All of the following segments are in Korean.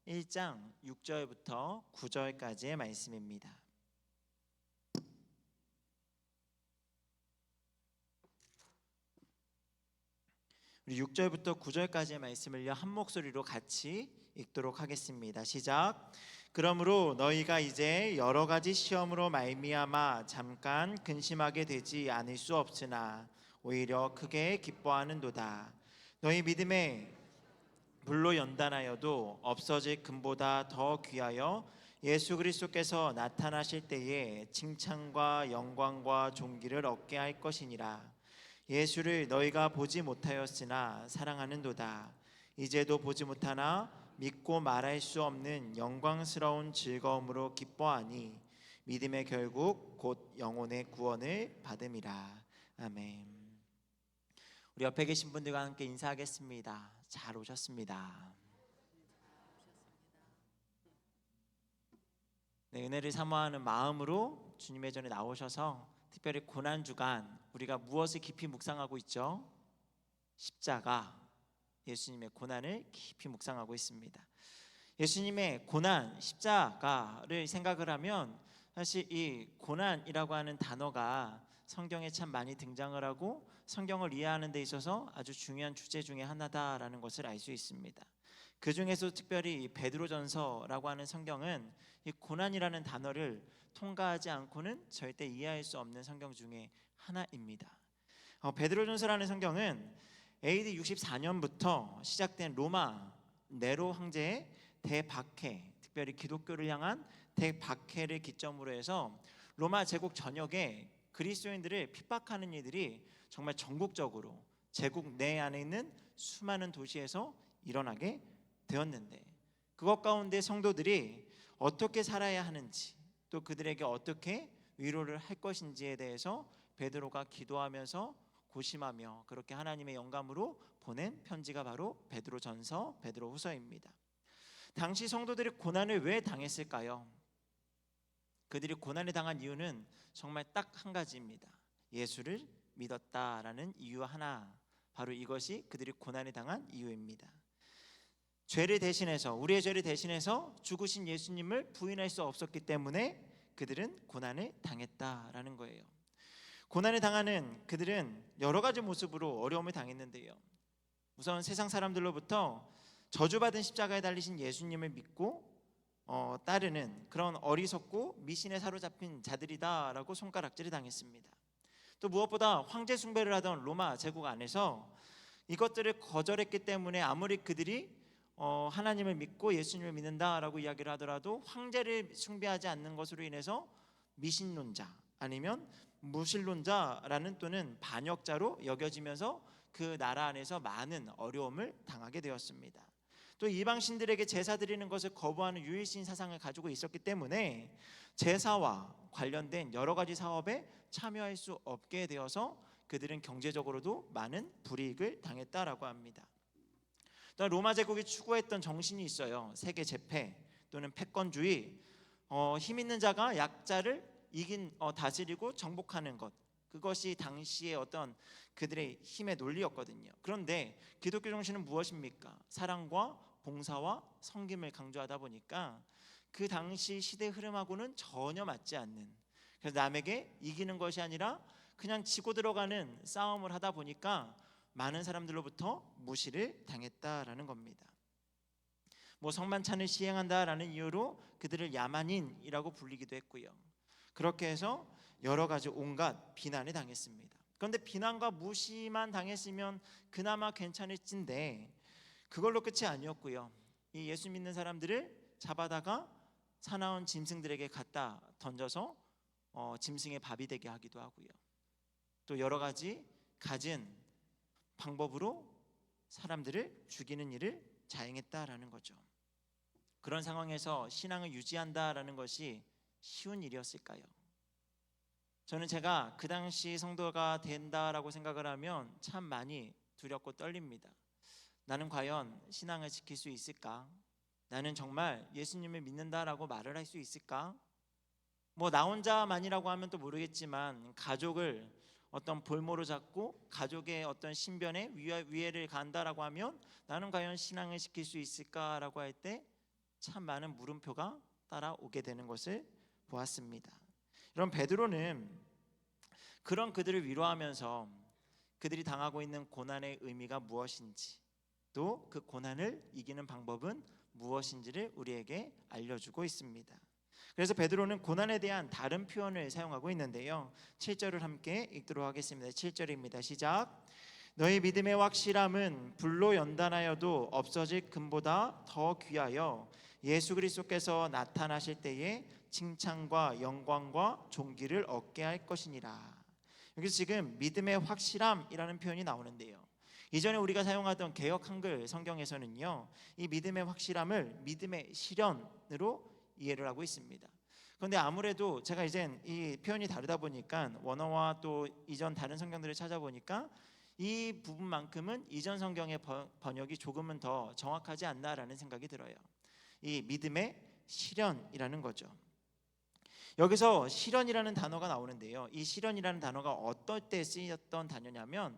1장 6절부터 9절까지의 말씀입니다. 우리 6절부터 9절까지의 말씀을요 한 목소리로 같이 읽도록 하겠습니다. 시작. 그러므로 너희가 이제 여러 가지 시험으로 말미암아 잠깐 근심하게 되지 않을 수 없으나 오히려 크게 기뻐하는도다. 너희 믿음에 불로 연단하여도 없어질 금보다 더 귀하여 예수 그리스도께서 나타나실 때에 칭찬과 영광과 존귀를 얻게 할 것이니라. 예수를 너희가 보지 못하였으나 사랑하는도다. 이제도 보지 못하나 믿고 말할 수 없는 영광스러운 즐거움으로 기뻐하니 믿음의 결국 곧 영혼의 구원을 받음이라. 아멘. 우리 옆에 계신 분들과 함께 인사하겠습니다. 잘 오셨습니다. 네, 은혜를 사모하는 마음으로 주님의 전에 나오셔서 특별히 고난주간 우리가 무엇을 깊이 묵상하고 있죠? 십자가, 예수님의 고난을 깊이 묵상하고 있습니다. 예수님의 고난, 십자가를 생각을 하면 사실 이 고난이라고 하는 단어가 성경에 참 많이 등장을 하고 성경을 이해하는 데 있어서 아주 중요한 주제 중에 하나다라는 것을 알 수 있습니다. 그 중에서 특별히 이 베드로전서라고 하는 성경은 이 고난이라는 단어를 통과하지 않고는 절대 이해할 수 없는 성경 중에 하나입니다. 베드로전서라는 성경은 AD 64년부터 시작된 로마 네로 황제의 대박해, 특별히 기독교를 향한 대박해를 기점으로 해서 로마 제국 전역에 그리스도인들을 핍박하는 이들이 정말 전국적으로 제국 내 안에 있는 수많은 도시에서 일어나게 되었는데, 그것 가운데 성도들이 어떻게 살아야 하는지 또 그들에게 어떻게 위로를 할 것인지에 대해서 베드로가 기도하면서 고심하며 그렇게 하나님의 영감으로 보낸 편지가 바로 베드로전서, 베드로후서입니다. 당시 성도들이 고난을 왜 당했을까요? 그들이 고난을 당한 이유는 정말 딱 한 가지입니다. 예수를 믿었다라는 이유 하나, 바로 이것이 그들이 고난을 당한 이유입니다. 죄를 대신해서, 우리의 죄를 대신해서 죽으신 예수님을 부인할 수 없었기 때문에 그들은 고난을 당했다라는 거예요. 고난을 당하는 그들은 여러 가지 모습으로 어려움을 당했는데요, 우선 세상 사람들로부터 저주받은 십자가에 달리신 예수님을 믿고 따르는 그런 어리석고 미신에 사로잡힌 자들이다라고 손가락질을 당했습니다. 또 무엇보다 황제 숭배를 하던 로마 제국 안에서 이것들을 거절했기 때문에 아무리 그들이 하나님을 믿고 예수님을 믿는다라고 이야기를 하더라도 황제를 숭배하지 않는 것으로 인해서 미신론자 아니면 무신론자라는 또는 반역자로 여겨지면서 그 나라 안에서 많은 어려움을 당하게 되었습니다. 또 이방신들에게 제사 드리는 것을 거부하는 유일신 사상을 가지고 있었기 때문에 제사와 관련된 여러 가지 사업에 참여할 수 없게 되어서 그들은 경제적으로도 많은 불이익을 당했다라고 합니다. 또 로마 제국이 추구했던 정신이 있어요. 세계 제패 또는 패권주의, 힘 있는 자가 약자를 다스리고 정복하는 것, 그것이 당시의 어떤 그들의 힘의 논리였거든요. 그런데 기독교 정신은 무엇입니까? 사랑과 봉사와 섬김을 강조하다 보니까 그 당시 시대 흐름하고는 전혀 맞지 않는, 그래서 남에게 이기는 것이 아니라 그냥 지고 들어가는 싸움을 하다 보니까 많은 사람들로부터 무시를 당했다라는 겁니다. 성만찬을 시행한다라는 이유로 그들을 야만인이라고 불리기도 했고요. 그렇게 해서 여러 가지 온갖 비난을 당했습니다. 그런데 비난과 무시만 당했으면 그나마 괜찮을진데 그걸로 끝이 아니었고요. 이 예수 믿는 사람들을 잡아다가 사나운 짐승들에게 갖다 던져서 짐승의 밥이 되게 하기도 하고요. 또 여러 가지 갖은 방법으로 사람들을 죽이는 일을 자행했다라는 거죠. 그런 상황에서 신앙을 유지한다라는 것이 쉬운 일이었을까요? 저는 제가 그 당시 성도가 된다라고 생각을 하면 참 많이 두렵고 떨립니다. 나는 과연 신앙을 지킬 수 있을까? 나는 정말 예수님을 믿는다라고 말을 할 수 있을까? 나 혼자만이라고 하면 또 모르겠지만 가족을 어떤 볼모로 잡고 가족의 어떤 신변에 위해를 간다라고 하면 나는 과연 신앙을 지킬 수 있을까라고 할 때 참 많은 물음표가 따라오게 되는 것을 보았습니다. 여러분, 베드로는 그런 그들을 위로하면서 그들이 당하고 있는 고난의 의미가 무엇인지, 또 그 고난을 이기는 방법은 무엇인지를 우리에게 알려주고 있습니다. 그래서 베드로는 고난에 대한 다른 표현을 사용하고 있는데요, 7절을 함께 읽도록 하겠습니다. 7절입니다. 시작. 너희 믿음의 확실함은 불로 연단하여도 없어질 금보다 더 귀하여 예수 그리스도께서 나타나실 때에 칭찬과 영광과 존귀를 얻게 할 것이니라. 여기서 지금 믿음의 확실함이라는 표현이 나오는데요, 이전에 우리가 사용하던 개역 한글 성경에서는요, 이 믿음의 확실함을 믿음의 실현으로 이해를 하고 있습니다. 그런데 아무래도 제가 이젠 이 표현이 다르다 보니까 원어와 또 이전 다른 성경들을 찾아보니까 이 부분만큼은 이전 성경의 번역이 조금은 더 정확하지 않나라는 생각이 들어요. 이 믿음의 실현이라는 거죠. 여기서 실현이라는 단어가 나오는데요, 이 실현이라는 단어가 어떨 때 쓰였던 단어냐면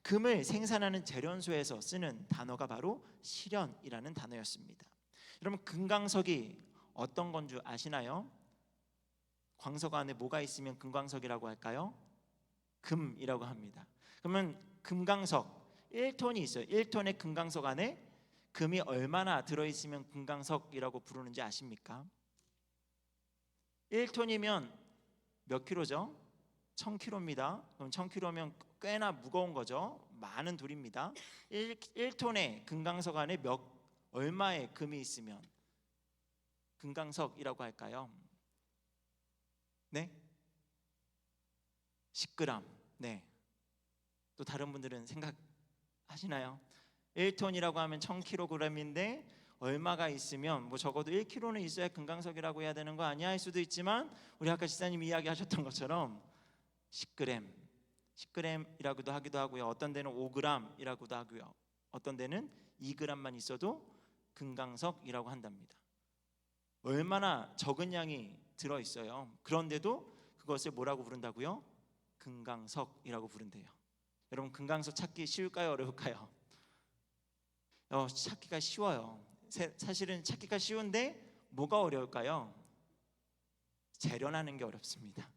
금을 생산하는 재련소에서 쓰는 단어가 바로 실현이라는 단어였습니다. 여러분, 금광석이 어떤 건 줄 아시나요? 광석 안에 뭐가 있으면 금광석이라고 할까요? 금이라고 합니다. 그러면 금광석 1톤이 있어요. 1톤의 금광석 안에 금이 얼마나 들어있으면 금광석이라고 부르는지 아십니까? 1톤이면 몇 킬로죠? 1000킬로입니다. 그럼 1000킬로면 꽤나 무거운 거죠. 많은 돌입니다. 1톤의 금강석 안에 얼마의 금이 있으면 금강석이라고 할까요? 네? 10g. 네. 또 다른 분들은 생각하시나요? 1톤이라고 하면 1000kg인데 얼마가 있으면 뭐 적어도 1kg는 있어야 금강석이라고 해야 되는 거 아니야 할 수도 있지만, 우리 아까 지사님이 이야기하셨던 것처럼 10g, 10g이라고도 하기도 하고요, 어떤 데는 5g이라고도 하고요, 어떤 데는 2g만 있어도 금강석이라고 한답니다. 얼마나 적은 양이 들어있어요. 그런데도 그것을 뭐라고 부른다고요? 금강석이라고 부른대요. 여러분, 금강석 찾기 쉬울까요, 어려울까요? 찾기가 쉬워요. 사실은 찾기가 쉬운데 뭐가 어려울까요? 재련하는 게 어렵습니다.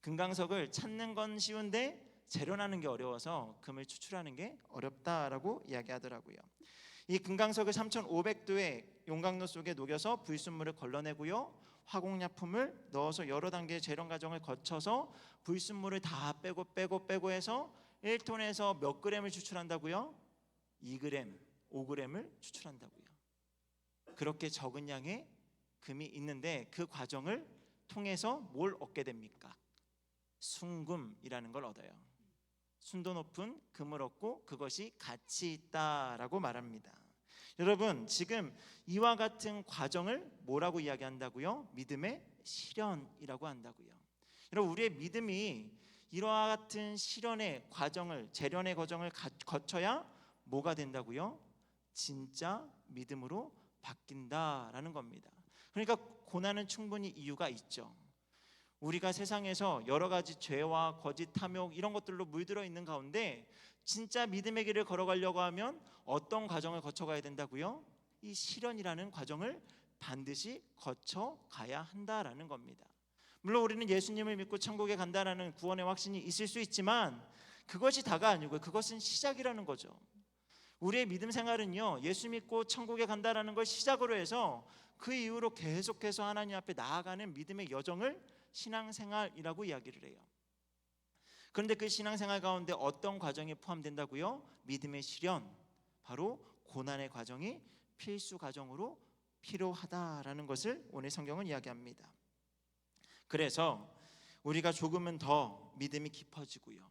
금강석을 찾는 건 쉬운데 재련하는 게 어려워서 금을 추출하는 게 어렵다라고 이야기하더라고요. 이 금강석을 3500도의 용광로 속에 녹여서 불순물을 걸러내고요, 화공약품을 넣어서 여러 단계의 재련 과정을 거쳐서 불순물을 다 빼고 해서 1톤에서 몇 그램을 추출한다고요? 2g, 5g을 추출한다고요. 그렇게 적은 양의 금이 있는데 그 과정을 통해서 뭘 얻게 됩니까? 순금이라는 걸 얻어요. 순도 높은 금을 얻고 그것이 가치 있다라고 말합니다. 여러분, 지금 이와 같은 과정을 뭐라고 이야기한다고요? 믿음의 실현이라고 한다고요. 여러분, 우리의 믿음이 이와 같은 실현의 과정을, 재련의 과정을 거쳐야 뭐가 된다고요? 진짜 믿음으로 바뀐다라는 겁니다. 그러니까 고난은 충분히 이유가 있죠. 우리가 세상에서 여러 가지 죄와 거짓, 탐욕 이런 것들로 물들어 있는 가운데 진짜 믿음의 길을 걸어가려고 하면 어떤 과정을 거쳐가야 된다고요? 이 실현이라는 과정을 반드시 거쳐가야 한다라는 겁니다. 물론 우리는 예수님을 믿고 천국에 간다라는 구원의 확신이 있을 수 있지만 그것이 다가 아니고 그것은 시작이라는 거죠. 우리의 믿음 생활은요, 예수 믿고 천국에 간다라는 걸 시작으로 해서 그 이후로 계속해서 하나님 앞에 나아가는 믿음의 여정을 신앙생활이라고 이야기를 해요. 그런데 그 신앙생활 가운데 어떤 과정이 포함된다고요? 믿음의 실현, 바로 고난의 과정이 필수 과정으로 필요하다라는 것을 오늘 성경은 이야기합니다. 그래서 우리가 조금은 더 믿음이 깊어지고요,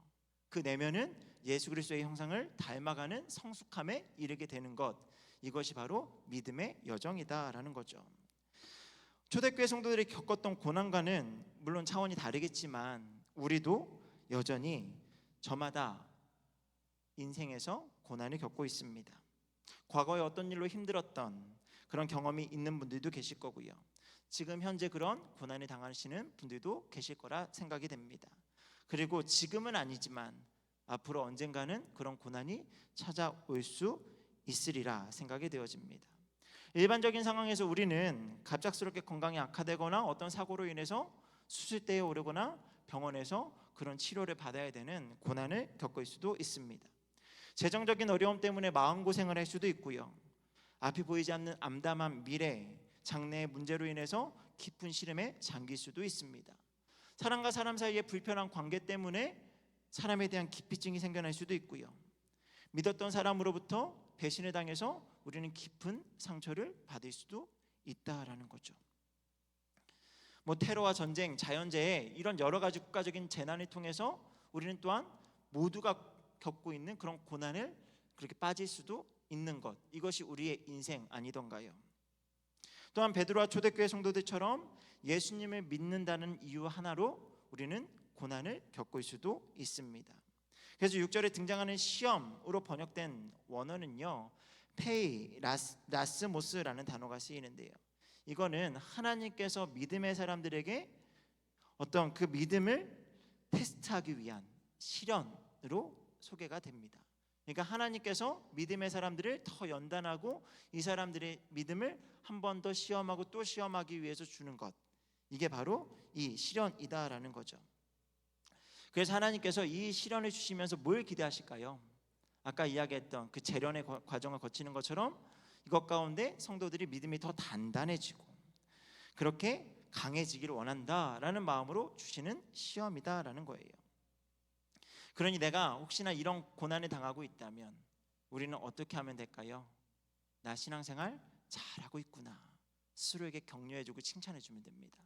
그 내면은 예수 그리스도의 형상을 닮아가는 성숙함에 이르게 되는 것, 이것이 바로 믿음의 여정이다라는 거죠. 초대교회 성도들이 겪었던 고난과는 물론 차원이 다르겠지만 우리도 여전히 저마다 인생에서 고난을 겪고 있습니다. 과거에 어떤 일로 힘들었던 그런 경험이 있는 분들도 계실 거고요, 지금 현재 그런 고난을 당하시는 분들도 계실 거라 생각이 됩니다. 그리고 지금은 아니지만 앞으로 언젠가는 그런 고난이 찾아올 수 있으리라 생각이 되어집니다. 일반적인 상황에서 우리는 갑작스럽게 건강이 악화되거나 어떤 사고로 인해서 수술대에 오르거나 병원에서 그런 치료를 받아야 되는 고난을 겪을 수도 있습니다. 재정적인 어려움 때문에 마음고생을 할 수도 있고요. 앞이 보이지 않는 암담한 미래, 장래의 문제로 인해서 깊은 시름에 잠길 수도 있습니다. 사람과 사람 사이의 불편한 관계 때문에 사람에 대한 기피증이 생겨날 수도 있고요. 믿었던 사람으로부터 배신을 당해서 우리는 깊은 상처를 받을 수도 있다라는 거죠. 테러와 전쟁, 자연재해 이런 여러 가지 국가적인 재난을 통해서 우리는 또한 모두가 겪고 있는 그런 고난을 그렇게 빠질 수도 있는 것, 이것이 우리의 인생 아니던가요? 또한 베드로와 초대교회 성도들처럼 예수님을 믿는다는 이유 하나로 우리는 고난을 겪을 수도 있습니다. 그래서 6절에 등장하는 시험으로 번역된 원어는요, 페이 라스모스라는 단어가 쓰이는데요, 이거는 하나님께서 믿음의 사람들에게 어떤 그 믿음을 테스트하기 위한 시련으로 소개가 됩니다. 그러니까 하나님께서 믿음의 사람들을 더 연단하고 이 사람들의 믿음을 한 번 더 시험하고 또 시험하기 위해서 주는 것, 이게 바로 이 시련이다라는 거죠. 그래서 하나님께서 이 시련을 주시면서 뭘 기대하실까요? 아까 이야기했던 그 재련의 과정을 거치는 것처럼 이것 가운데 성도들이 믿음이 더 단단해지고 그렇게 강해지기를 원한다라는 마음으로 주시는 시험이다라는 거예요. 그러니 내가 혹시나 이런 고난을 당하고 있다면 우리는 어떻게 하면 될까요? 나 신앙생활 잘하고 있구나, 스스로에게 격려해주고 칭찬해주면 됩니다.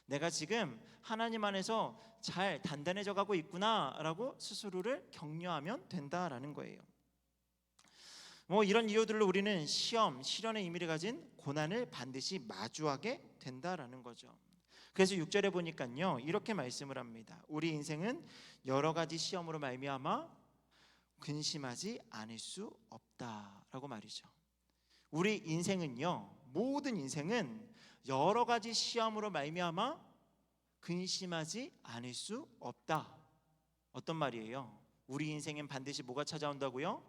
내가 지금 하나님 안에서 잘 단단해져 가고 있구나라고 스스로를 격려하면 된다라는 거예요. 이런 이유들로 우리는 시험, 시련의 의미를 가진 고난을 반드시 마주하게 된다라는 거죠. 그래서 6절에 보니까요, 이렇게 말씀을 합니다. 우리 인생은 여러 가지 시험으로 말미암아 근심하지 않을 수 없다라고 말이죠. 우리 인생은요, 모든 인생은 여러 가지 시험으로 말미암아 근심하지 않을 수 없다. 어떤 말이에요? 우리 인생엔 반드시 뭐가 찾아온다고요?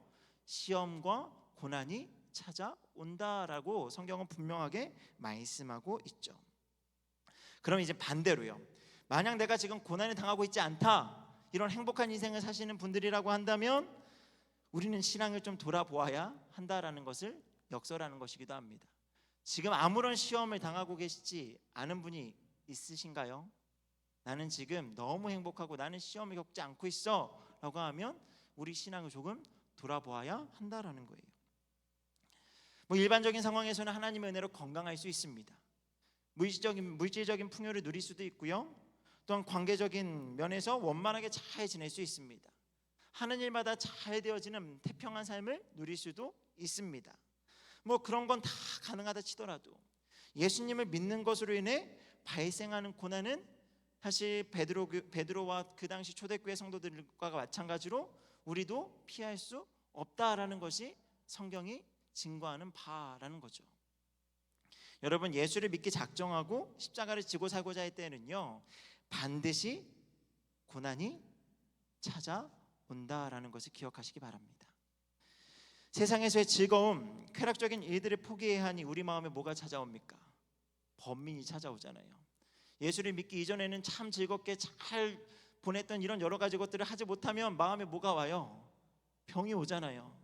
시험과 고난이 찾아온다라고 성경은 분명하게 말씀하고 있죠. 그럼 이제 반대로요, 만약 내가 지금 고난을 당하고 있지 않다, 이런 행복한 인생을 사시는 분들이라고 한다면 우리는 신앙을 좀 돌아보아야 한다라는 것을 역설하는 것이기도 합니다. 지금 아무런 시험을 당하고 계시지 않은 분이 있으신가요? 나는 지금 너무 행복하고 나는 시험을 겪지 않고 있어 라고 하면 우리 신앙을 조금 돌아보아야 한다라는 거예요. 일반적인 상황에서는 하나님의 은혜로 건강할 수 있습니다. 물질적인 풍요를 누릴 수도 있고요, 또한 관계적인 면에서 원만하게 잘 지낼 수 있습니다. 하는 일마다 잘 되어지는 태평한 삶을 누릴 수도 있습니다. 그런 건 다 가능하다 치더라도 예수님을 믿는 것으로 인해 발생하는 고난은 사실 베드로와 그 당시 초대교회 성도들과 마찬가지로 우리도 피할 수 없다라는 것이 성경이 증거하는 바라는 거죠. 여러분, 예수를 믿기 작정하고 십자가를 지고 살고자 할 때는요, 반드시 고난이 찾아온다라는 것을 기억하시기 바랍니다. 세상에서의 즐거움, 쾌락적인 일들을 포기해야 하니 우리 마음에 뭐가 찾아옵니까? 번민이 찾아오잖아요. 예수를 믿기 이전에는 참 즐겁게 잘 보냈던 이런 여러 가지 것들을 하지 못하면 마음에 뭐가 와요? 병이 오잖아요.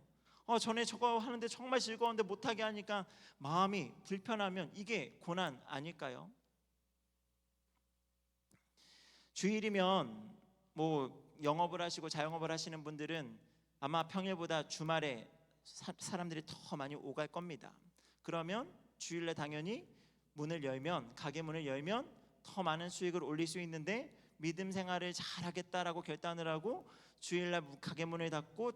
전에 저거 하는데 정말 즐거운데 못하게 하니까 마음이 불편하면 이게 고난 아닐까요? 주일이면 영업을 하시고 자영업을 하시는 분들은 아마 평일보다 주말에 사람들이 더 많이 오갈 겁니다. 그러면 주일날 당연히 가게 문을 열면 더 많은 수익을 올릴 수 있는데 믿음 생활을 잘하겠다라고 결단을 하고 주일날 가게 문을 닫고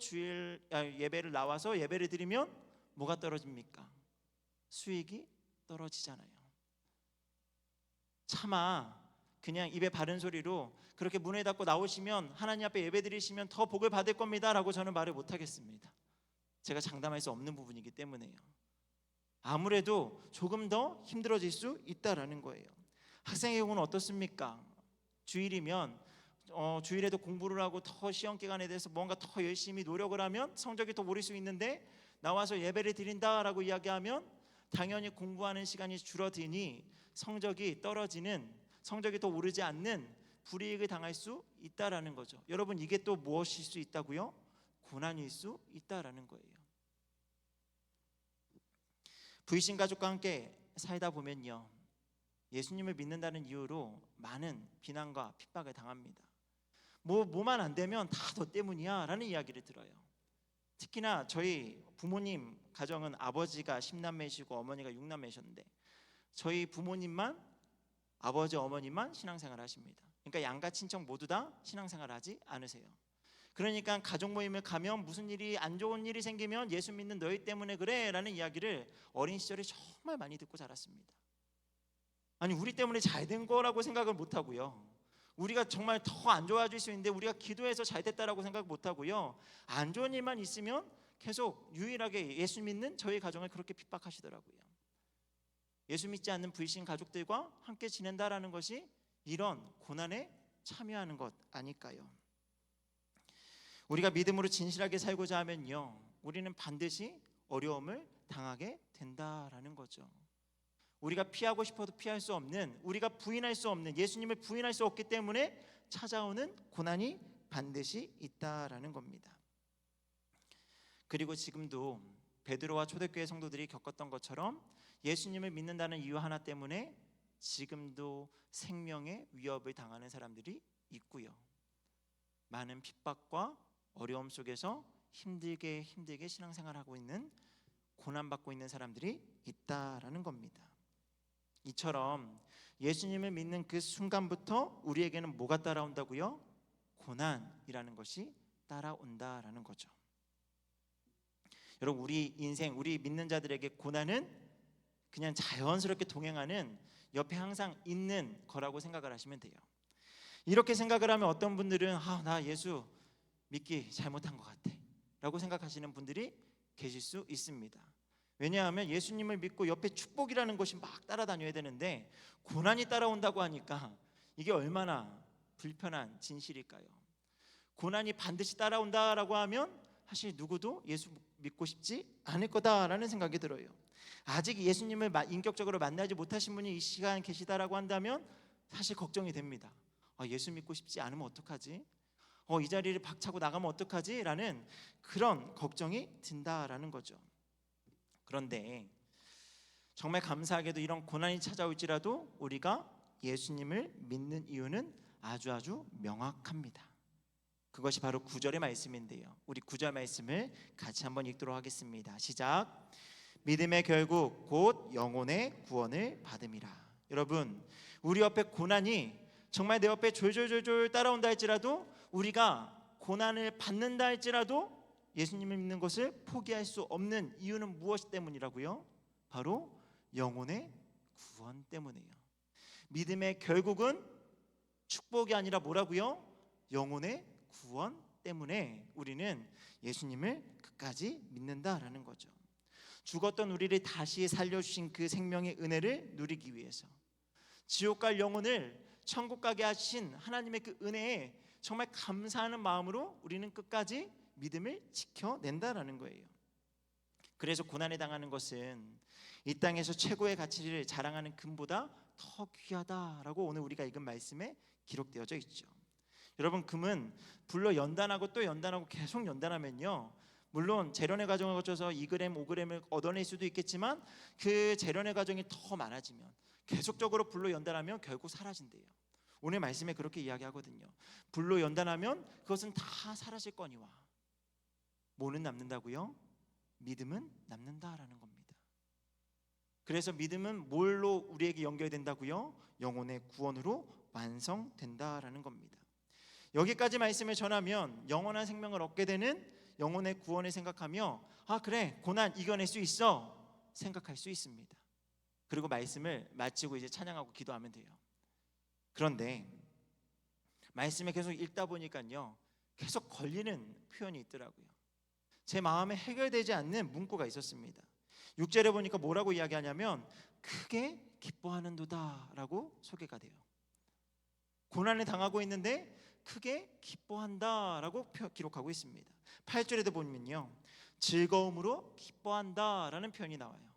예배를 나와서 예배를 드리면 뭐가 떨어집니까? 수익이 떨어지잖아요. 차마 그냥 입에 바른 소리로 그렇게 문을 닫고 나오시면 하나님 앞에 예배 드리시면 더 복을 받을 겁니다 라고 저는 말을 못하겠습니다. 제가 장담할 수 없는 부분이기 때문에요. 아무래도 조금 더 힘들어질 수 있다라는 거예요. 학생의 경우는 어떻습니까? 주일이면 주일에도 공부를 하고 더 시험 기간에 대해서 뭔가 더 열심히 노력을 하면 성적이 더 오를 수 있는데 나와서 예배를 드린다라고 이야기하면 당연히 공부하는 시간이 줄어드니 성적이 떨어지는, 성적이 더 오르지 않는 불이익을 당할 수 있다라는 거죠. 여러분, 이게 또 무엇일 수 있다고요? 고난일 수 있다라는 거예요. 불신 가족과 함께 살다 보면요, 예수님을 믿는다는 이유로 많은 비난과 핍박을 당합니다. 뭐만 안 되면 다 너 때문이야 라는 이야기를 들어요. 특히나 저희 부모님 가정은 아버지가 10남매시고 어머니가 6남매셨는데 저희 부모님만, 아버지 어머니만 신앙생활 하십니다. 그러니까 양가 친척 모두 다 신앙생활 하지 않으세요. 그러니까 가족 모임에 가면 무슨 일이, 안 좋은 일이 생기면 예수 믿는 너희 때문에 그래 라는 이야기를 어린 시절에 정말 많이 듣고 자랐습니다. 아니, 우리 때문에 잘 된 거라고 생각을 못하고요, 우리가 정말 더 안 좋아질 수 있는데 우리가 기도해서 잘 됐다라고 생각 못하고요, 안 좋은 일만 있으면 계속 유일하게 예수 믿는 저희 가정을 그렇게 핍박하시더라고요. 예수 믿지 않는 불신 가족들과 함께 지낸다라는 것이 이런 고난에 참여하는 것 아닐까요? 우리가 믿음으로 진실하게 살고자 하면요, 우리는 반드시 어려움을 당하게 된다라는 거죠. 우리가 피하고 싶어도 피할 수 없는, 우리가 부인할 수 없는, 예수님을 부인할 수 없기 때문에 찾아오는 고난이 반드시 있다라는 겁니다. 그리고 지금도 베드로와 초대교회 성도들이 겪었던 것처럼 예수님을 믿는다는 이유 하나 때문에 지금도 생명의 위협을 당하는 사람들이 있고요, 많은 핍박과 어려움 속에서 힘들게 신앙생활하고 있는, 고난받고 있는 사람들이 있다라는 겁니다. 이처럼 예수님을 믿는 그 순간부터 우리에게는 뭐가 따라온다고요? 고난이라는 것이 따라온다라는 거죠. 여러분, 우리 인생, 우리 믿는 자들에게 고난은 그냥 자연스럽게 동행하는, 옆에 항상 있는 거라고 생각을 하시면 돼요. 이렇게 생각을 하면 어떤 분들은 나 예수 믿기 잘못한 것 같아 라고 생각하시는 분들이 계실 수 있습니다. 왜냐하면 예수님을 믿고 옆에 축복이라는 것이 막 따라다녀야 되는데 고난이 따라온다고 하니까 이게 얼마나 불편한 진실일까요? 고난이 반드시 따라온다라고 하면 사실 누구도 예수 믿고 싶지 않을 거다라는 생각이 들어요. 아직 예수님을 인격적으로 만나지 못하신 분이 이 시간 계시다라고 한다면 사실 걱정이 됩니다. 예수 믿고 싶지 않으면 어떡하지? 이 자리를 박차고 나가면 어떡하지? 라는 그런 걱정이 든다라는 거죠. 그런데 정말 감사하게도 이런 고난이 찾아올지라도 우리가 예수님을 믿는 이유는 아주 명확합니다. 그것이 바로 9절의 말씀인데요, 우리 9절 말씀을 같이 한번 읽도록 하겠습니다. 시작. 믿음의 결국 곧 영혼의 구원을 받음이라. 여러분, 우리 옆에 고난이 정말 내 옆에 졸졸 따라온다 할지라도, 우리가 고난을 받는다 할지라도 예수님을 믿는 것을 포기할 수 없는 이유는 무엇 때문이라고요? 바로 영혼의 구원 때문이에요. 믿음의 결국은 축복이 아니라 뭐라고요? 영혼의 구원 때문에 우리는 예수님을 끝까지 믿는다라는 거죠. 죽었던 우리를 다시 살려주신 그 생명의 은혜를 누리기 위해서, 지옥 갈 영혼을 천국 가게 하신 하나님의 그 은혜에 정말 감사하는 마음으로 우리는 끝까지 믿음을 지켜낸다라는 거예요. 그래서 고난에 당하는 것은 이 땅에서 최고의 가치를 자랑하는 금보다 더 귀하다라고 오늘 우리가 읽은 말씀에 기록되어져 있죠. 여러분, 금은 불로 연단하고 또 연단하고 계속 연단하면요, 물론 재련의 과정을 거쳐서 2g, 5g을 얻어낼 수도 있겠지만 그 재련의 과정이 더 많아지면, 계속적으로 불로 연단하면 결국 사라진대요. 오늘 말씀에 그렇게 이야기하거든요. 불로 연단하면 그것은 다 사라질 거니와 뭐는 남는다고요? 믿음은 남는다라는 겁니다. 그래서 믿음은 뭘로 우리에게 연결된다고요? 영혼의 구원으로 완성된다라는 겁니다. 여기까지 말씀을 전하면 영원한 생명을 얻게 되는 영혼의 구원을 생각하며 그래, 고난 이겨낼 수 있어 생각할 수 있습니다. 그리고 말씀을 마치고 이제 찬양하고 기도하면 돼요. 그런데 말씀에 계속 읽다 보니까요, 계속 걸리는 표현이 있더라고요. 제 마음에 해결되지 않는 문구가 있었습니다. 6절에 보니까 뭐라고 이야기하냐면 크게 기뻐하는도다 라고 소개가 돼요. 고난을 당하고 있는데 크게 기뻐한다 라고 기록하고 있습니다. 8절에도 보면요, 즐거움으로 기뻐한다 라는 표현이 나와요.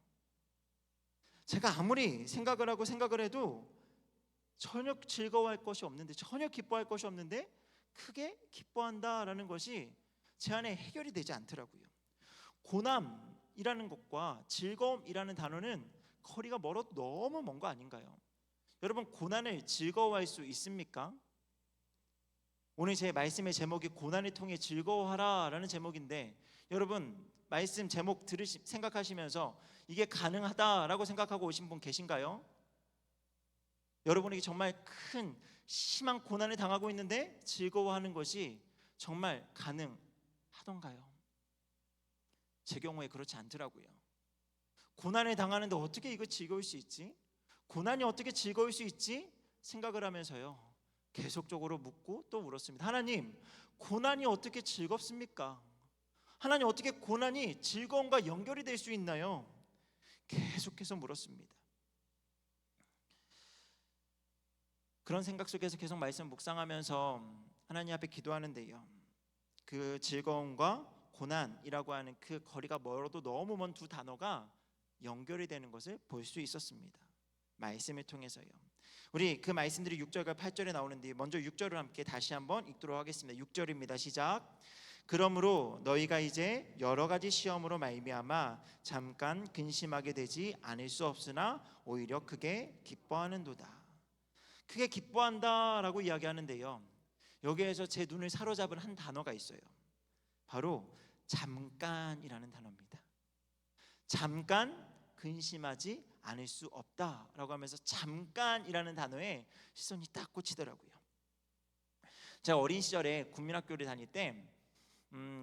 제가 아무리 생각을 해도 전혀 즐거워할 것이 없는데, 전혀 기뻐할 것이 없는데 크게 기뻐한다라는 것이 제 안에 해결이 되지 않더라고요. 고난이라는 것과 즐거움이라는 단어는 거리가 멀어 너무 먼 거 아닌가요? 여러분, 고난을 즐거워할 수 있습니까? 오늘 제 말씀의 제목이 고난을 통해 즐거워하라라는 제목인데, 여러분 말씀 제목 생각하시면서 이게 가능하다라고 생각하고 오신 분 계신가요? 여러분에게 정말 큰 심한 고난을 당하고 있는데 즐거워하는 것이 정말 가능하던가요? 제 경우에 그렇지 않더라고요. 고난을 당하는데 어떻게 이거 즐거울 수 있지? 고난이 어떻게 즐거울 수 있지? 생각을 하면서요, 계속적으로 묻고 또 물었습니다. 하나님, 고난이 어떻게 즐겁습니까? 하나님, 어떻게 고난이 즐거움과 연결이 될 수 있나요? 계속해서 물었습니다. 그런 생각 속에서 계속 말씀 묵상하면서 하나님 앞에 기도하는데요, 그 즐거움과 고난이라고 하는 그 거리가 멀어도 너무 먼 두 단어가 연결이 되는 것을 볼 수 있었습니다. 말씀을 통해서요. 우리 그 말씀들이 6절과 8절에 나오는데, 먼저 6절을 함께 다시 한번 읽도록 하겠습니다. 6절입니다. 시작. 그러므로 너희가 이제 여러 가지 시험으로 말미암아 잠깐 근심하게 되지 않을 수 없으나 오히려 크게 기뻐하는도다. 크게 기뻐한다라고 이야기하는데요, 여기에서 제 눈을 사로잡은 한 단어가 있어요. 바로 잠깐이라는 단어입니다. 잠깐 근심하지 않을 수 없다라고 하면서 잠깐이라는 단어에 시선이 딱 꽂히더라고요. 제가 어린 시절에 국민학교를 다닐 때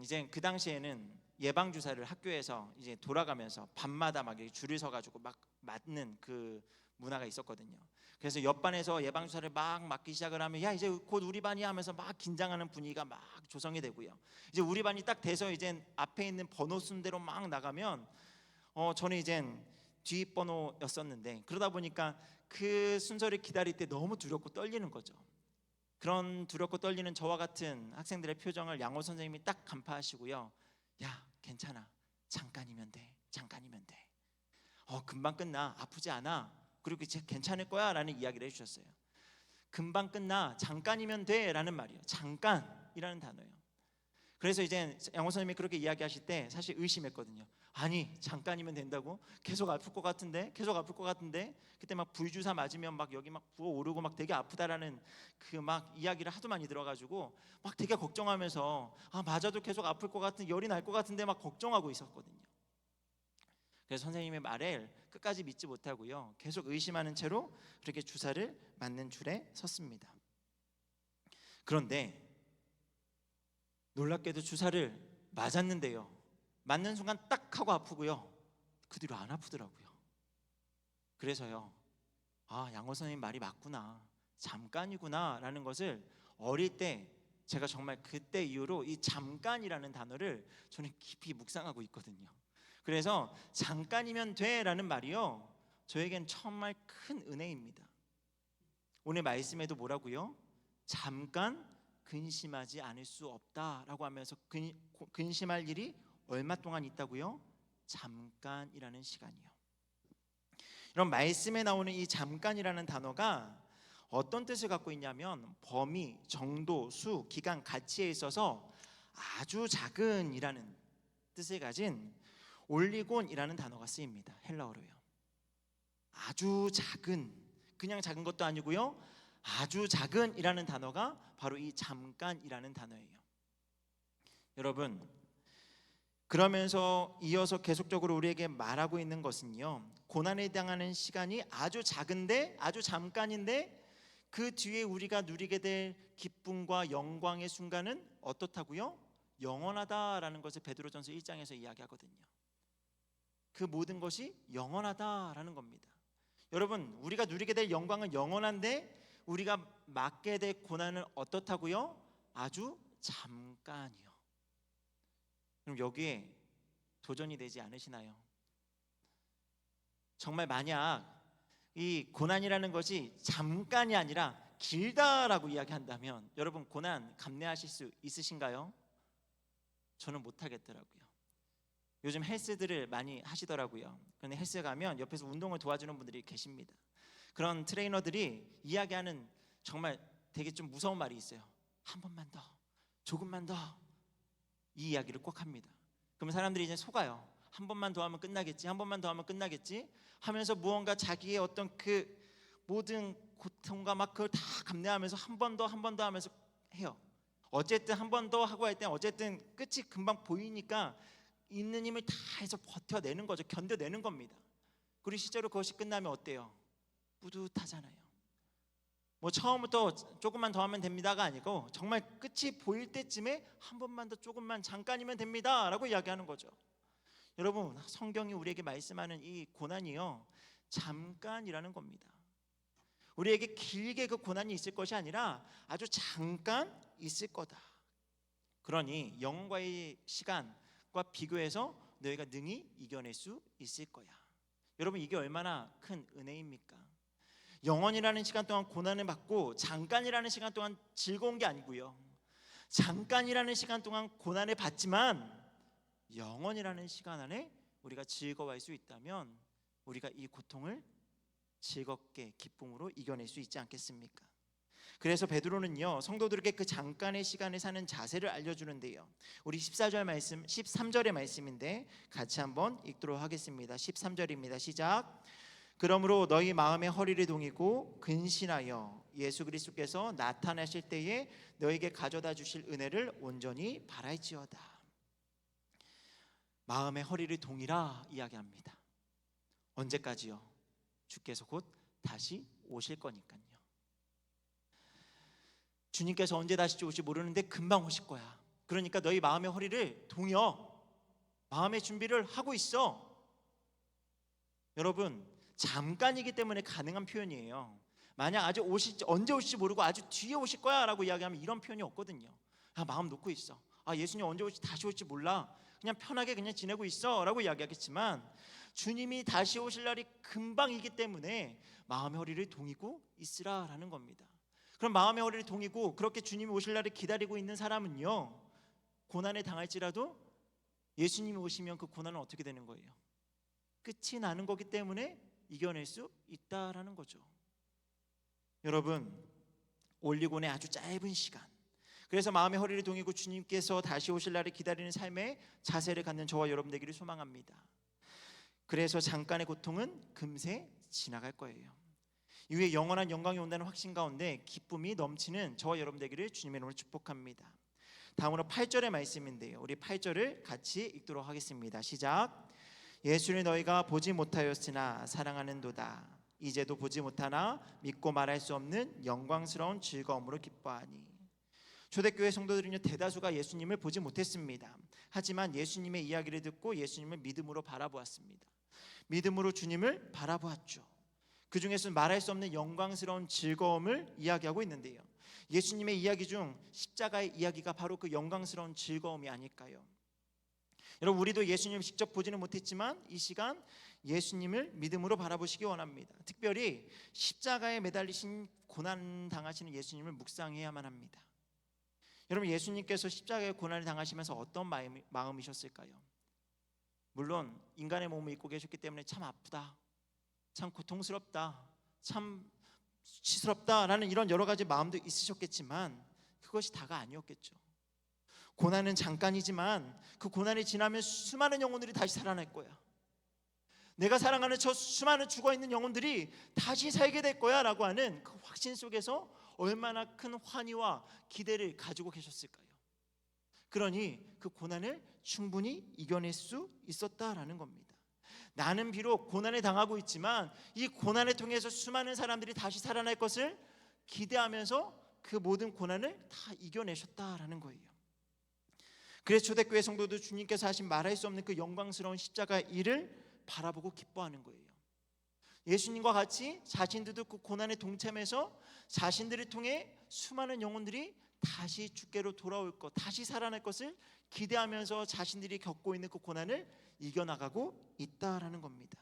이제 그 당시에는 예방 주사를 학교에서 이제 돌아가면서 밤마다 막 줄을 서 가지고 막 맞는 그 문화가 있었거든요. 그래서 옆반에서 예방 주사를 막 맞기 시작을 하면, 야, 이제 곧 우리 반이 하면서 막 긴장하는 분위기가 막 조성이 되고요. 이제 우리 반이 딱 돼서 이제 앞에 있는 번호 순대로 막 나가면 저는 이제 뒷번호였었는데, 그러다 보니까 그 순서를 기다릴 때 너무 두렵고 떨리는 거죠. 그런 두렵고 떨리는 저와 같은 학생들의 표정을 양호 선생님이 딱 간파하시고요, 야, 괜찮아, 잠깐이면 돼, 잠깐이면 돼, 금방 끝나, 아프지 않아, 그리고 이제 괜찮을 거야 라는 이야기를 해주셨어요. 금방 끝나, 잠깐이면 돼 라는 말이에요. 잠깐이라는 단어예요. 그래서 이제 양호 선생님이 그렇게 이야기하실 때 사실 의심했거든요. 아니, 잠깐이면 된다고? 계속 아플 것 같은데, 계속 아플 것 같은데. 그때 막 불주사 맞으면 막 여기 막 부어오르고 막 되게 아프다라는 그 막 이야기를 하도 많이 들어가지고 막 되게 걱정하면서, 맞아도 계속 아플 것 같은, 열이 날 것 같은데 막 걱정하고 있었거든요. 그래서 선생님의 말을 끝까지 믿지 못하고요, 계속 의심하는 채로 그렇게 주사를 맞는 줄에 섰습니다. 그런데 놀랍게도 주사를 맞았는데요, 맞는 순간 딱 하고 아프고요, 그 뒤로 안 아프더라고요. 그래서요, 양호 선생님 말이 맞구나, 잠깐이구나 라는 것을 어릴 때 제가 정말 그때 이후로 이 잠깐이라는 단어를 저는 깊이 묵상하고 있거든요. 그래서 잠깐이면 돼 라는 말이요, 저에겐 정말 큰 은혜입니다. 오늘 말씀에도 뭐라고요? 잠깐 근심하지 않을 수 없다라고 하면서 근심할 일이 얼마 동안 있다고요? 잠깐이라는 시간이요. 이런 말씀에 나오는 이 잠깐이라는 단어가 어떤 뜻을 갖고 있냐면, 범위, 정도, 수, 기간, 가치에 있어서 아주 작은이라는 뜻을 가진 올리곤이라는 단어가 쓰입니다. 헬라어로요. 아주 작은, 그냥 작은 것도 아니고요, 아주 작은이라는 단어가 바로 이 잠깐이라는 단어예요. 여러분, 그러면서 이어서 계속적으로 우리에게 말하고 있는 것은요, 고난에 당하는 시간이 아주 작은데, 아주 잠깐인데 그 뒤에 우리가 누리게 될 기쁨과 영광의 순간은 어떻다고요? 영원하다라는 것을 베드로전서 1장에서 이야기하거든요. 그 모든 것이 영원하다라는 겁니다. 여러분, 우리가 누리게 될 영광은 영원한데 우리가 맞게 될 고난은 어떻다고요? 아주 잠깐이요. 그럼 여기에 도전이 되지 않으시나요? 정말 만약 이 고난이라는 것이 잠깐이 아니라 길다라고 이야기한다면, 여러분 고난 감내하실 수 있으신가요? 저는 못하겠더라고요. 요즘 헬스들을 많이 하시더라고요. 그런데 헬스 가면 옆에서 운동을 도와주는 분들이 계십니다. 그런 트레이너들이 이야기하는 정말 되게 좀 무서운 말이 있어요. 한 번만 더, 조금만 더, 이 이야기를 꼭 합니다. 그러면 사람들이 이제 속아요. 한 번만 더 하면 끝나겠지, 한 번만 더 하면 끝나겠지 하면서 무언가 자기의 어떤 그 모든 고통과 막 그걸 다 감내하면서 한 번 더, 한 번 더 하면서 해요. 어쨌든 한 번 더 하고 할 때 어쨌든 끝이 금방 보이니까 있는 힘을 다 해서 버텨내는 거죠. 견뎌내는 겁니다. 그리고 실제로 그것이 끝나면 어때요? 뿌듯하잖아요. 뭐 처음부터 조금만 더 하면 됩니다가 아니고 정말 끝이 보일 때쯤에 한 번만 더, 조금만, 잠깐이면 됩니다 라고 이야기하는 거죠. 여러분, 성경이 우리에게 말씀하는 이 고난이요, 잠깐이라는 겁니다. 우리에게 길게 그 고난이 있을 것이 아니라 아주 잠깐 있을 거다. 그러니 영과의 시간과 비교해서 너희가 능히 이겨낼 수 있을 거야. 여러분, 이게 얼마나 큰 은혜입니까? 영원이라는 시간 동안 고난을 받고 잠깐이라는 시간 동안 즐거운 게 아니고요, 잠깐이라는 시간 동안 고난을 받지만 영원이라는 시간 안에 우리가 즐거워할 수 있다면 우리가 이 고통을 즐겁게 기쁨으로 이겨낼 수 있지 않겠습니까? 그래서 베드로는요, 성도들에게 그 잠깐의 시간을 사는 자세를 알려주는데요, 우리 14절 말씀, 13절의 말씀인데 같이 한번 읽도록 하겠습니다. 13절입니다. 시작. 그러므로 너희 마음의 허리를 동이고 근신하여 예수 그리스도께서 나타나실 때에 너에게 가져다 주실 은혜를 온전히 바랄지어다. 마음의 허리를 동이라 이야기합니다. 언제까지요? 주께서 곧 다시 오실 거니까요. 주님께서 언제 다시 오실지 모르는데 금방 오실 거야. 그러니까 너희 마음의 허리를 동여. 마음의 준비를 하고 있어. 여러분, 잠깐이기 때문에 가능한 표현이에요. 만약 아직 오실지, 언제 오실지 모르고 아주 뒤에 오실 거야 라고 이야기하면 이런 표현이 없거든요. 마음 놓고 있어. 예수님 언제 올지, 다시 올지 몰라. 그냥 편하게 그냥 지내고 있어 라고 이야기하겠지만, 주님이 다시 오실 날이 금방이기 때문에 마음의 허리를 동이고 있으라 라는 겁니다. 그럼 마음의 허리를 동이고 그렇게 주님이 오실 날을 기다리고 있는 사람은요, 고난에 당할지라도 예수님이 오시면 그 고난은 어떻게 되는 거예요? 끝이 나는 거기 때문에 이겨낼 수 있다라는 거죠. 여러분, 올리곤의 아주 짧은 시간, 그래서 마음의 허리를 동이고 주님께서 다시 오실 날을 기다리는 삶의 자세를 갖는 저와 여러분 되기를 소망합니다. 그래서 잠깐의 고통은 금세 지나갈 거예요. 이후에 영원한 영광이 온다는 확신 가운데 기쁨이 넘치는 저와 여러분 되기를 주님의 이름으로 축복합니다. 다음으로 8절의 말씀인데요, 우리 8절을 같이 읽도록 하겠습니다. 시작. 예수를 너희가 보지 못하였으나 사랑하는도다. 이제도 보지 못하나 믿고 말할 수 없는 영광스러운 즐거움으로 기뻐하니. 초대교회 성도들은요, 대다수가 예수님을 보지 못했습니다. 하지만 예수님의 이야기를 듣고 예수님을 믿음으로 바라보았습니다. 믿음으로 주님을 바라보았죠. 그 중에서 말할 수 없는 영광스러운 즐거움을 이야기하고 있는데요, 예수님의 이야기 중 십자가의 이야기가 바로 그 영광스러운 즐거움이 아닐까요? 여러분, 우리도 예수님을 직접 보지는 못했지만 이 시간 예수님을 믿음으로 바라보시기 원합니다. 특별히 십자가에 매달리신 고난 당하시는 예수님을 묵상해야만 합니다. 여러분, 예수님께서 십자가에 고난을 당하시면서 어떤 마음이셨을까요? 물론 인간의 몸을 입고 계셨기 때문에 참 아프다, 참 고통스럽다, 참 수치스럽다라는 이런 여러 가지 마음도 있으셨겠지만 그것이 다가 아니었겠죠. 고난은 잠깐이지만 그 고난이 지나면 수많은 영혼들이 다시 살아날 거야. 내가 사랑하는 저 수많은 죽어있는 영혼들이 다시 살게 될 거야 라고 하는 그 확신 속에서 얼마나 큰 환희와 기대를 가지고 계셨을까요? 그러니 그 고난을 충분히 이겨낼 수 있었다라는 겁니다. 나는 비록 고난에 당하고 있지만 이 고난을 통해서 수많은 사람들이 다시 살아날 것을 기대하면서 그 모든 고난을 다 이겨내셨다라는 거예요. 그래서 초대교회 성도도 주님께서 하신 말할 수 없는 그 영광스러운 십자가의 일을 바라보고 기뻐하는 거예요. 예수님과 같이 자신들도 그 고난에 동참해서 자신들을 통해 수많은 영혼들이 다시 주께로 돌아올 것, 다시 살아날 것을 기대하면서 자신들이 겪고 있는 그 고난을 이겨나가고 있다라는 겁니다.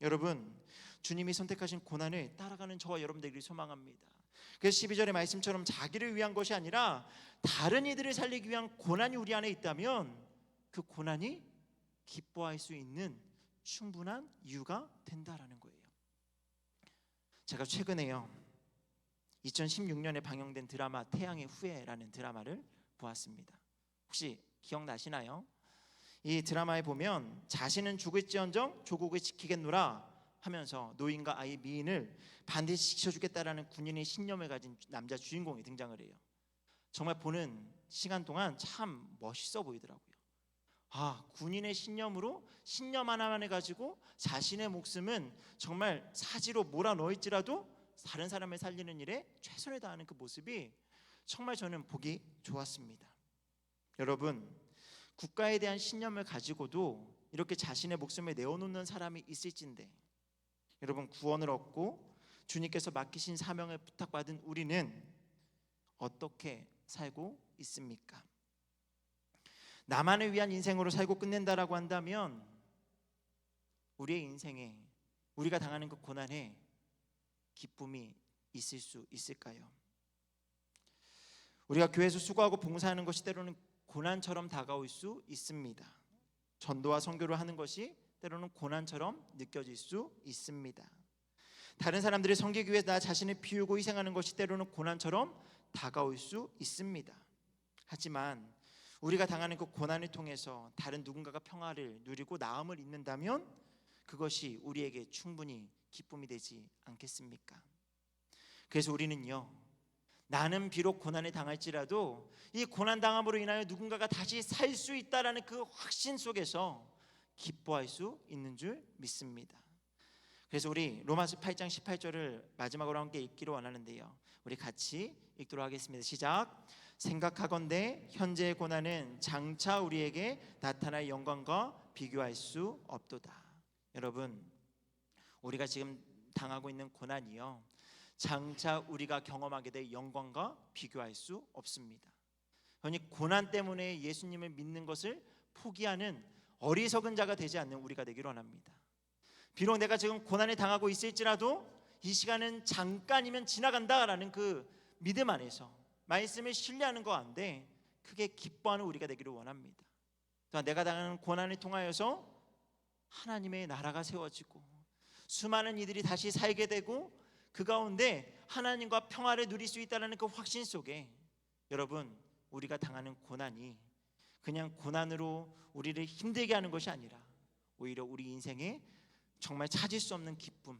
여러분, 주님이 선택하신 고난을 따라가는 저와 여러분 되기를 소망합니다. 그래서 12절의 말씀처럼 자기를 위한 것이 아니라 다른 이들을 살리기 위한 고난이 우리 안에 있다면 그 고난이 기뻐할 수 있는 충분한 이유가 된다라는 거예요. 제가 최근에요 2016년에 방영된 드라마 태양의 후예라는 드라마를 보았습니다. 혹시 기억나시나요? 이 드라마에 보면 자신은 죽을지언정 조국을 지키겠노라 하면서 노인과 아이 미인을 반드시 지켜주겠다라는 군인의 신념을 가진 남자 주인공이 등장을 해요. 정말 보는 시간 동안 참 멋있어 보이더라고요. 군인의 신념으로 신념 하나만을 가지고 자신의 목숨은 정말 사지로 몰아넣을지라도 다른 사람을 살리는 일에 최선을 다하는 그 모습이 정말 저는 보기 좋았습니다. 여러분, 국가에 대한 신념을 가지고도 이렇게 자신의 목숨을 내어놓는 사람이 있을진데, 여러분, 구원을 얻고 주님께서 맡기신 사명을 부탁받은 우리는 어떻게 살고 있습니까? 나만을 위한 인생으로 살고 끝낸다라고 한다면 우리의 인생에, 우리가 당하는 그 고난에 기쁨이 있을 수 있을까요? 우리가 교회에서 수고하고 봉사하는 것이 때로는 고난처럼 다가올 수 있습니다. 전도와 선교를 하는 것이 때로는 고난처럼 느껴질 수 있습니다. 다른 사람들이 섬기기 위해 나 자신을 비우고 희생하는 것이 때로는 고난처럼 다가올 수 있습니다. 하지만 우리가 당하는 그 고난을 통해서 다른 누군가가 평화를 누리고 나음을 잊는다면 그것이 우리에게 충분히 기쁨이 되지 않겠습니까? 그래서 우리는요, 나는 비록 고난을 당할지라도 이 고난 당함으로 인하여 누군가가 다시 살 수 있다라는 그 확신 속에서 기뻐할 수 있는 줄 믿습니다. 그래서 우리 로마서 8장 18절을 마지막으로 함께 읽기로 원하는데요, 우리 같이 읽도록 하겠습니다. 시작. 생각하건대 현재의 고난은 장차 우리에게 나타날 영광과 비교할 수 없도다. 여러분, 우리가 지금 당하고 있는 고난이요, 장차 우리가 경험하게 될 영광과 비교할 수 없습니다. 그러니 고난 때문에 예수님을 믿는 것을 포기하는 어리석은 자가 되지 않는 우리가 되기를 원합니다. 비록 내가 지금 고난을 당하고 있을지라도 이 시간은 잠깐이면 지나간다라는 그 믿음 안에서 말씀을 신뢰하는 것 가운데 크게 기뻐하는 우리가 되기를 원합니다. 또한 내가 당하는 고난을 통하여서 하나님의 나라가 세워지고 수많은 이들이 다시 살게 되고 그 가운데 하나님과 평화를 누릴 수 있다는 그 확신 속에, 여러분, 우리가 당하는 고난이 그냥 고난으로 우리를 힘들게 하는 것이 아니라 오히려 우리 인생에 정말 찾을 수 없는 기쁨,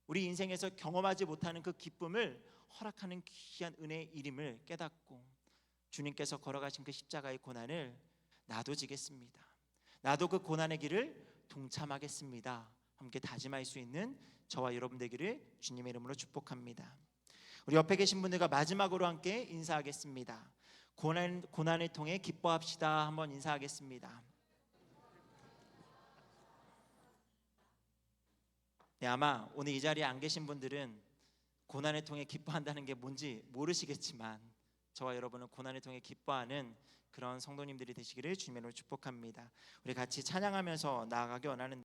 우리 인생에서 경험하지 못하는 그 기쁨을 허락하는 귀한 은혜의 일임을 깨닫고 주님께서 걸어가신 그 십자가의 고난을 나도 지겠습니다, 나도 그 고난의 길을 동참하겠습니다, 함께 다짐할 수 있는 저와 여러분 되기를 주님의 이름으로 축복합니다. 우리 옆에 계신 분들과 마지막으로 함께 인사하겠습니다. 고난을 통해 기뻐합시다. 한번 인사하겠습니다. 네, 아마 오늘 이 자리에 안 계신 분들은 고난을 통해 기뻐한다는 게 뭔지 모르시겠지만 저와 여러분은 고난을 통해 기뻐하는 그런 성도님들이 되시기를 주님으로 축복합니다. 우리 같이 찬양하면서 나아가기 원하는